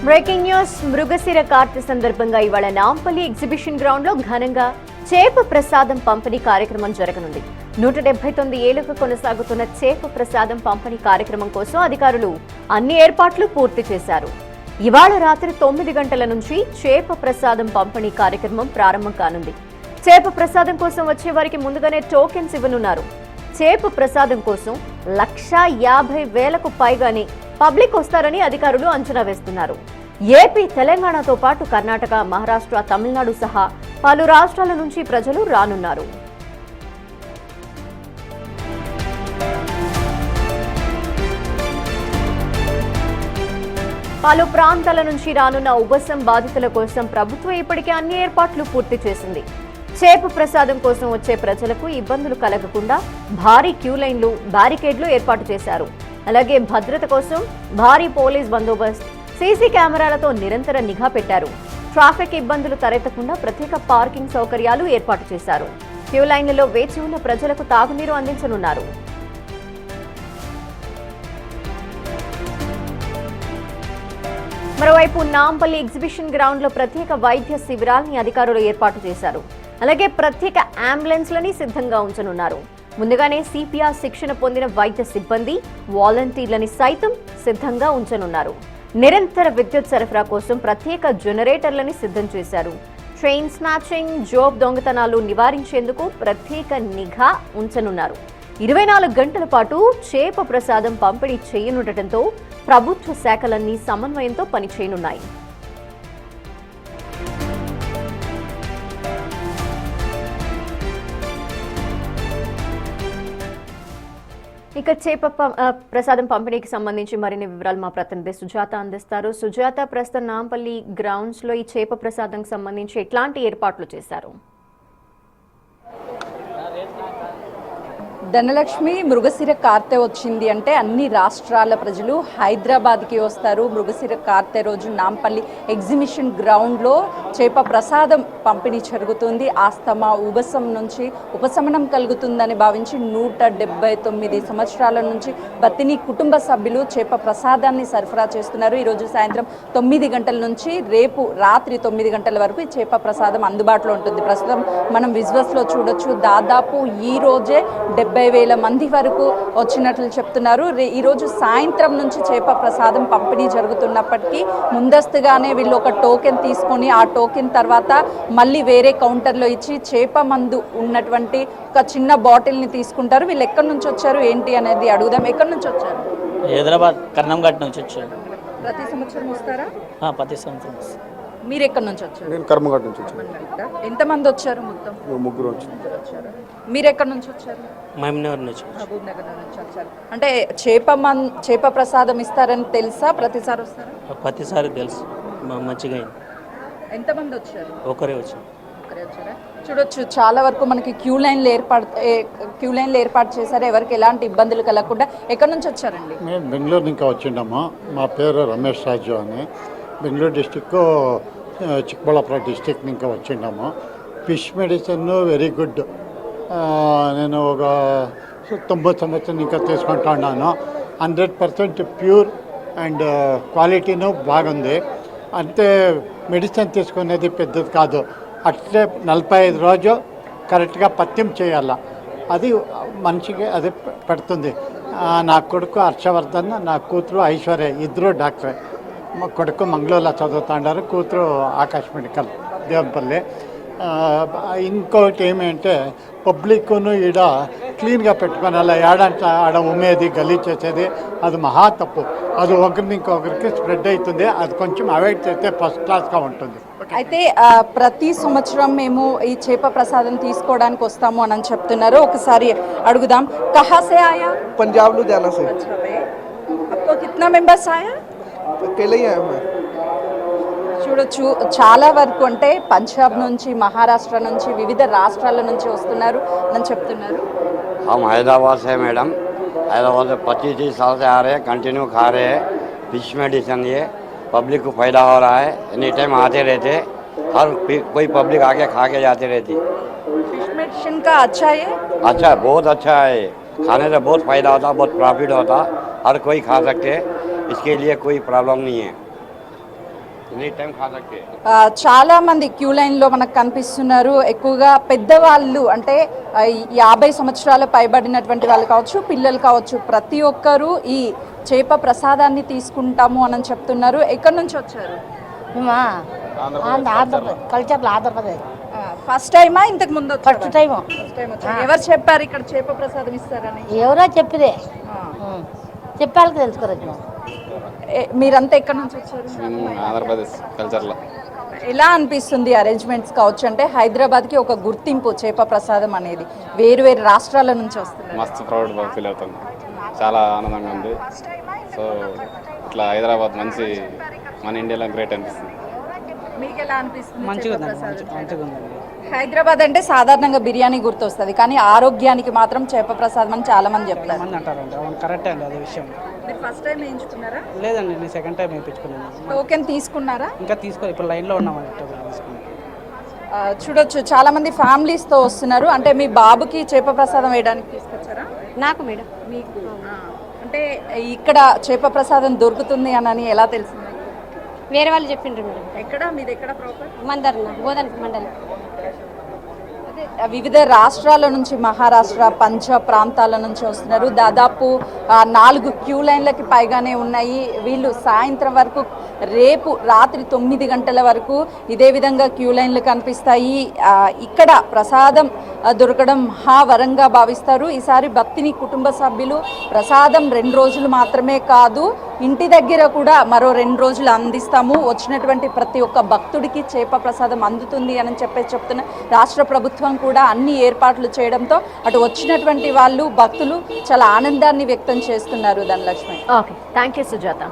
Breaking news. Mrigashira కార్తె సందర్భంగా ఇవాళ Nampally exhibition ground లో ఘనంగా చేప ప్రసాదం పంపిణీ కార్యక్రమం జరగనుంది. 179 ఏళ్లుగా కొనసాగుతున్న చేప ప్రసాదం పంపిణీ కార్యక్రమం కోసం అధికారులు అన్ని ఏర్పాట్లు పూర్తి చేశారు. ఇవాళ రాత్రి 9 గంటల నుంచి చేప ప్రసాదం పంపిణీ కార్యక్రమం ప్రారంభం కానుంది. చేప ప్రసాదం కోసం వచ్చే వారికి ముందుగానే టోకెన్స్ ఇవ్వనున్నారు. చేప ప్రసాదం కోసం 1,50,000కు పైగానే పబ్లిక్ వస్తారని అధికారులు అంచనా వేస్తున్నారు. ఏపీ, తెలంగాణతో పాటు కర్ణాటక, మహారాష్ట్ర, తమిళనాడు సహా పలు రాష్ట్రాల నుంచి ప్రజలు రానున్నారు. పలు ప్రాంతాల నుంచి రానున్న ఉబసం బాధితుల కోసం ప్రభుత్వం ఇప్పటికే అన్ని ఏర్పాట్లు పూర్తి చేసింది. చేప ప్రసాదం కోసం వచ్చే ప్రజలకు ఇబ్బందులు కలగకుండా భారీ క్యూ లైన్లు, బ్యారికేడ్లు ఏర్పాటు చేశారు. అలాగే భద్రత కోసం భారీ పోలీస్ బందోబస్తు, సీసీ కెమెరాలతో నిరంతర నిఘా పెట్టారు. ట్రాఫిక్ ఇబ్బందులు తలెత్తకుండా ప్రత్యేక పార్కింగ్ సౌకర్యాలు ఏర్పాటు చేశారు. క్యూ లైన్లలో వేచి ఉన్న ప్రజలకు తాగునీరు అందించనున్నారు. మరోవైపు నాంపల్లి ఎగ్జిబిషన్ గ్రౌండ్ లో ప్రత్యేక వైద్య శిబిరాల్ని అధికారులు ఏర్పాటు చేశారు. అలాగే ప్రత్యేక అంబులెన్స్లని సిద్ధంగా ఉంచనున్నారు. ముందుగానే సిపిఆర్ శిక్షణ పొందిన వైద్య సిబ్బంది, వాలంటీర్లని సైతం సిద్ధంగా ఉంచనున్నారు. నిరంతర విద్యుత్ సరఫరా కోసం ప్రత్యేక జనరేటర్లని సిద్ధం చేశారు. ట్రైన్ స్నాచింగ్, జాబ్ దొంగతనాలు నివారించేందుకు ప్రత్యేక నిఘా ఉంచనున్నారు. 24 గంటల పాటు చేప ప్రసాదం పంపిణీ చేయనుండటంతో ప్రభుత్వ శాఖలన్నీ సమన్వయంతో పనిచేయనున్నాయి. ఇక చేప ప్రసాదం పంపిణీకి సంబంధించి మరిన్ని వివరాలు మా ప్రతినిధి సుజాత అందిస్తారు. సుజాత, ప్రస్తుతం నాంపల్లి గ్రౌండ్స్ లో ఈ చేప ప్రసాదంకి సంబంధించి ఎట్లాంటి ఏర్పాట్లు చేశారు? ధనలక్ష్మి, మృగశిర కార్తె వచ్చింది అంటే అన్ని రాష్ట్రాల ప్రజలు హైదరాబాద్కి వస్తారు. మృగశిర కార్తె రోజు నాంపల్లి ఎగ్జిబిషన్ గ్రౌండ్లో చేప ప్రసాదం పంపిణీ జరుగుతుంది. ఆస్తమా, ఉబసం నుంచి ఉపశమనం కలుగుతుందని భావించి 179 సంవత్సరాల నుంచి బతిని కుటుంబ సభ్యులు చేప ప్రసాదాన్ని సరఫరా చేస్తున్నారు. ఈరోజు సాయంత్రం 9 గంటల నుంచి రేపు రాత్రి 9 గంటల వరకు ఈ చేప ప్రసాదం అందుబాటులో ఉంటుంది. ప్రస్తుతం మనం విజువల్స్లో చూడొచ్చు. దాదాపు ఈ రోజే 70,000 మంది వరకు వచ్చినట్లు చెప్తున్నారు. ఈరోజు సాయంత్రం నుంచి చేప ప్రసాదం పంపిణీ జరుగుతున్నప్పటికీ ముందస్తుగానే వీళ్ళు ఒక టోకెన్ తీసుకొని ఆ టోకెన్ తర్వాత మళ్ళీ వేరే కౌంటర్లో ఇచ్చి చేప మందు ఉన్నటువంటి ఒక చిన్న బాటిల్ని తీసుకుంటారు. వీళ్ళు ఎక్కడి నుంచి వచ్చారు ఏంటి అనేది అడుగుదాం. ఎక్కడి నుంచి వచ్చారు? హైదరాబాద్ కర్నంఘట్ నుంచి వచ్చారు. ప్రతి సంవత్సరం వస్తారా? ప్రతి సంవత్సరం. మీరు ఎక్కడి నుంచి వచ్చారు? నేను కర్మఘట్ నుంచి వచ్చాను. ఎంతమంది వచ్చారు? మొత్తం ముగ్గురు వచ్చారు. మీరు ఎక్కడి నుంచి వచ్చారు? మహబూబ్నగర్ నుంచి. మహబూబ్నగర్ నుంచి వచ్చారు. అంటే చేప ప్రసాదం ఇస్తారని తెలుసా? ప్రతిసారి వస్తారా? ప్రతిసారి తెలుసు. మంచిగా అయింది. ఎంతమంది వచ్చారు? ఒకరే వచ్చారు. చూడొచ్చు, చాలా వరకు మనకి క్యూ లైన్లు ఏర్పాటు చేశారు. ఎవరికి ఎలాంటి ఇబ్బందులు కలగకుండా. ఎక్కడి నుంచి వచ్చారండి? మేము బెంగళూరు ఇంకా వచ్చిండమ్మా. మా పేరు రమేష్ రాజు అని. బెంగళూరు డిస్టిక్, చిక్కబళ్ళాపురం డిస్టిక్ ఇంకా వచ్చిండాము. Fish medicine very good. నేను ఒక 90 సంవత్సరం ఇంకా తీసుకుంటా ఉన్నాను. 100% ప్యూర్ అండ్ క్వాలిటీను బాగుంది. అంటే మెడిసిన్ తీసుకునేది పెద్దది కాదు. అట్లే 45 రోజు కరెక్ట్గా పథ్యం చేయాల. అది మనిషికి అది పెడుతుంది. నా కొడుకు హర్షవర్ధన్, నా కూతురు ఐశ్వర్య, ఇద్దరు డాక్టరే. మా కొడుకు మంగళూరులో చదువుతాండారు, కూతురు ఆకాశ్ మెడికల్ దేవంపల్లి. ఇంకొకటి ఏమంటే పబ్లిక్ను ఈడ క్లీన్గా పెట్టుకొని అలా ఏడంట ఆడ ఉమ్మేది, గలీజ్ చేసేది అది మహా తప్పు. అది ఒకరిని ఇంకొకరికి స్ప్రెడ్ అవుతుంది. అది కొంచెం అవాయిడ్ చేస్తే ఫస్ట్ క్లాస్గా ఉంటుంది. అయితే ప్రతి సంవత్సరం మేము ఈ చేప ప్రసాదం తీసుకోవడానికి వస్తాము అని చెప్తున్నారు. ఒకసారి అడుగుదాం. కహా సే ఆయా? పంజాబ్ లुधियाना से। आपको कितना मेंबर्स आया? अकेले ही आया मैं। చూడొచ్చు, చాలా వరకు అంటే పంజాబ్ నుంచి, మహారాష్ట్ర నుంచి, వివిధ రాష్ట్రాల నుంచి వస్తున్నారు అని చెప్తున్నారు. हम हैदराबाद से मैडम, हैदराबाद से 25 साल से आ रहे हैं, कंटिन्यू खा रहे हैं फिश मेडिसिन। ये पब्लिक को फ़ायदा हो रहा है। एनी टाइम आते रहते, हर कोई पब्लिक आके खा के जाती रहती। फिश मेडिसिन का अच्छा है? अच्छा, बहुत अच्छा है। खाने से बहुत फ़ायदा होता, बहुत प्रॉफिट होता, हर कोई खा सकते, इसके लिए कोई प्रॉब्लम नहीं है। एनी टाइम खा सकते हैं। చాలా మంది క్యూ లైన్లో మనకు కనిపిస్తున్నారు. ఎక్కువగా పెద్దవాళ్ళు అంటే 50 సంవత్సరాల పైబడినటువంటి వాళ్ళు కావచ్చు, పిల్లలు కావచ్చు, ప్రతి ఒక్కరూ ఈ చేప ప్రసాదాన్ని తీసుకుంటాము అని చెప్తున్నారు. ఎక్కడి నుంచి వచ్చారు? మేము ఆంధ్రప్రదేశ్ కల్చర్లో ఆంధ్రప్రదేశ్ ఫస్ట్ టైమా ఇంతకు ముందు ఫస్ట్ టైము ఎవరు చెప్పారు ఇక్కడ చేప ప్రసాదం ఇస్తారని? ఎవరో చెప్పిదే చెప్పాలి తెలుసుకోవచ్చు. మీరంతా ఎక్కడి నుంచి వచ్చారు? ఆంధ్రప్రదేశ్ కల్చర్లో ఎలా అనిపిస్తుంది అరేంజ్మెంట్స్ కావచ్చు? అంటే హైదరాబాద్కి ఒక గుర్తింపు చేప ప్రసాదం అనేది, వేరు వేరు రాష్ట్రాల నుంచి వస్తుంది. మస్తు ప్రౌడ్ ఫీల్ అవుతుంది, చాలా ఆనందంగా ఉంది. సో ఇట్లా హైదరాబాద్ మంచి మన ఇండియాలో గ్రేట్ అనిపిస్తుంది. మీకు ఎలా అనిపిస్తుంది? మంచిగా చేప ఉందండి, ప్రసాదం? మంచిగా ఉందండి. హైదరాబాద్ అంటే సాధారణంగా బిర్యానీ గుర్తొస్తుంది, కానీ ఆరోగ్యానికి మాత్రం చేప ప్రసాదం అని చాలా మంది చెప్తారు. మంది అంటారండి, అవును కరెక్టే అండి అదే విషయం. మీరు ఫస్ట్ టైం వేయించుకున్నారా? లేదండి, నేను సెకండ్ టైం వేయించుకున్నాను. టోకెన్ తీసుకున్నారా? ఇంకా తీసుకోవాలి, ఇప్పుడు లైన్లో ఉన్నామండి టోకెన్ తీసుకుని. చూడొచ్చు చాలా మంది ఫ్యామిలీస్తో వస్తున్నారు. అంటే మీ బాబుకి చేప ప్రసాదం వేయడానికి తీసుకొచ్చారా? నాకు మేడం మీకు అంటే ఇక్కడ చేప ప్రసాదం దొరుకుతుంది అని ఎలా తెలిసింది? వేరే వాళ్ళు చెప్పిండ్రు మేడం. ఎక్కడ మీది? ఎక్కడ ప్రాపర్? మందర్న గోదావరి మండలి. అదే వివిధ రాష్ట్రాల నుంచి, మహారాష్ట్ర, పంజాబ్ ప్రాంతాల నుంచి వస్తున్నారు. దాదాపు 4 క్యూ లైన్లకి పైగానే ఉన్నాయి. వీళ్ళు సాయంత్రం వరకు, రేపు రాత్రి 9 గంటల వరకు ఇదే విధంగా క్యూ లైన్లు కనిపిస్తాయి. ఇక్కడ ప్రసాదం దొరకడం మహావరంగా భావిస్తారు. ఈసారి భక్తిని కుటుంబ సభ్యులు ప్రసాదం 2 రోజులు మాత్రమే కాదు, ఇంటి దగ్గర కూడా మరో 2 రోజులు అందిస్తాము, వచ్చినటువంటి ప్రతి ఒక్క భక్తుడికి చేప ప్రసాదం అందుతుంది అని చెప్తున్న రాష్ట్ర ప్రభుత్వం కూడా అన్ని ఏర్పాట్లు చేయడంతో అటు వచ్చినటువంటి వాళ్ళు భక్తులు చాలా ఆనందాన్ని వ్యక్తం చేస్తున్నారు. Dhanalakshmi. Okay, thank you Sujatha.